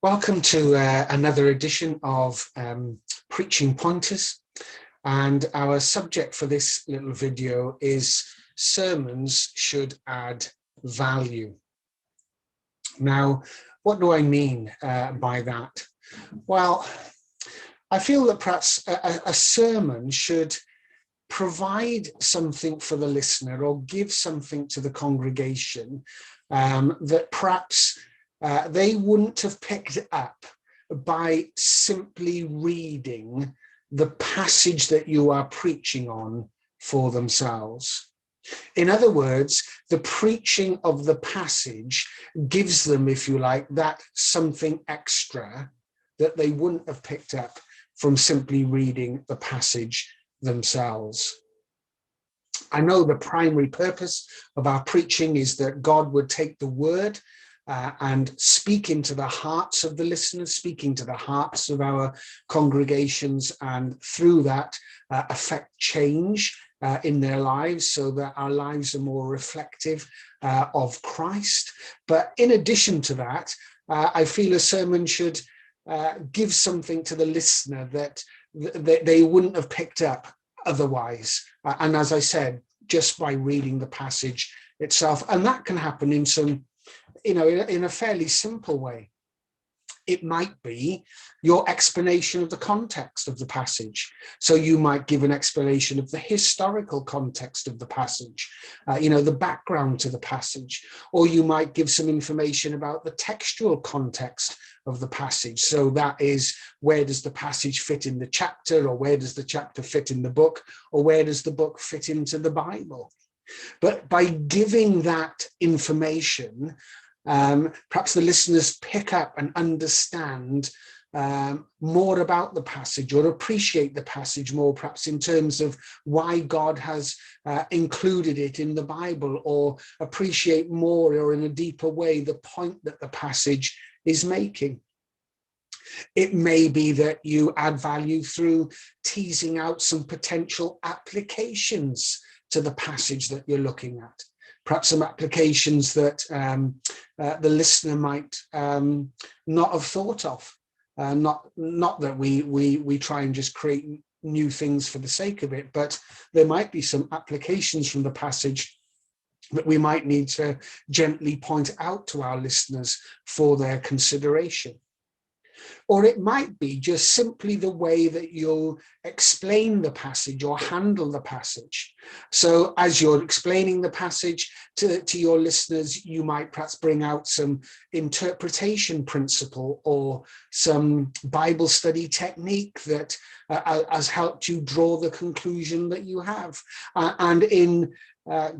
Welcome to another edition of Preaching Pointers, and our subject for this little video is sermons should add value. Now, what do I mean by that? Well, I feel that perhaps a sermon should provide something for the listener or give something to the congregation that perhaps they wouldn't have picked up by simply reading the passage that you are preaching on for themselves. In other words, the preaching of the passage gives them, if you like, that something extra that they wouldn't have picked up from simply reading the passage themselves. I know the primary purpose of our preaching is that God would take the word and speak into the hearts of the listeners, speaking to the hearts of our congregations, and through that affect change in their lives so that our lives are more reflective of Christ. But in addition to that, I feel a sermon should give something to the listener that they wouldn't have picked up otherwise. And as I said, just by reading the passage itself. And that can happen in some, in a fairly simple way. It might be your explanation of the context of the passage. So you might give an explanation of the historical context of the passage, the background to the passage, or you might give some information about the textual context of the passage. So that is, where does the passage fit in the chapter, or where does the chapter fit in the book, or where does the book fit into the Bible? But by giving that information, perhaps the listeners pick up and understand more about the passage, or appreciate the passage more, perhaps in terms of why God has included it in the Bible, or appreciate more, or in a deeper way, the point that the passage is making. It may be that you add value through teasing out some potential applications to the passage that you're looking at. Perhaps some applications that the listener might not have thought of. Not that we try and just create new things for the sake of it, but there might be some applications from the passage that we might need to gently point out to our listeners for their consideration. Or it might be just simply the way that you'll explain the passage or handle the passage. So as you're explaining the passage to your listeners, you might perhaps bring out some interpretation principle or some Bible study technique that has helped you draw the conclusion that you have. And in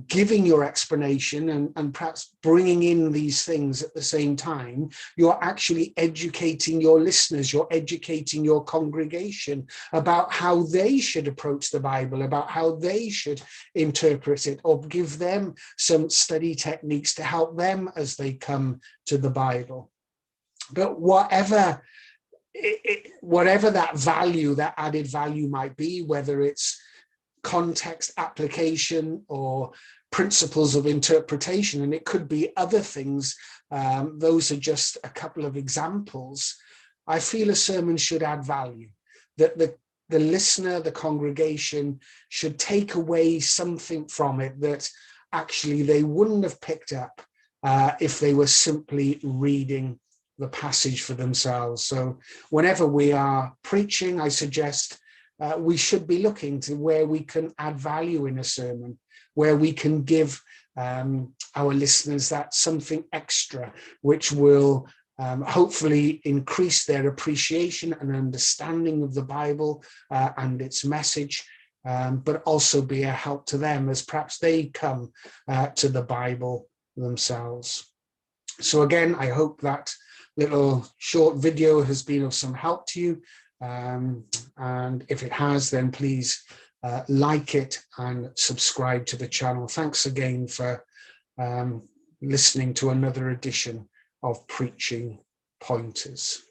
giving your explanation and perhaps bringing in these things at the same time, you're actually educating your listeners, you're educating your congregation about how they should approach the Bible, about how they should interpret it, or give them some study techniques to help them as they come to the Bible. But whatever that value, that added value might be, whether it's context, application, or principles of interpretation, and it could be other things. Those are just a couple of examples. I feel a sermon should add value, that the listener, the congregation, should take away something from it that actually they wouldn't have picked up if they were simply reading the passage for themselves. So whenever we are preaching, I suggest we should be looking to where we can add value in a sermon, where we can give our listeners that something extra, which will hopefully increase their appreciation and understanding of the Bible and its message, but also be a help to them as perhaps they come to the Bible themselves. So again, I hope that little short video has been of some help to you. And if it has, then please like it and subscribe to the channel. Thanks again for listening to another edition of Preaching Pointers.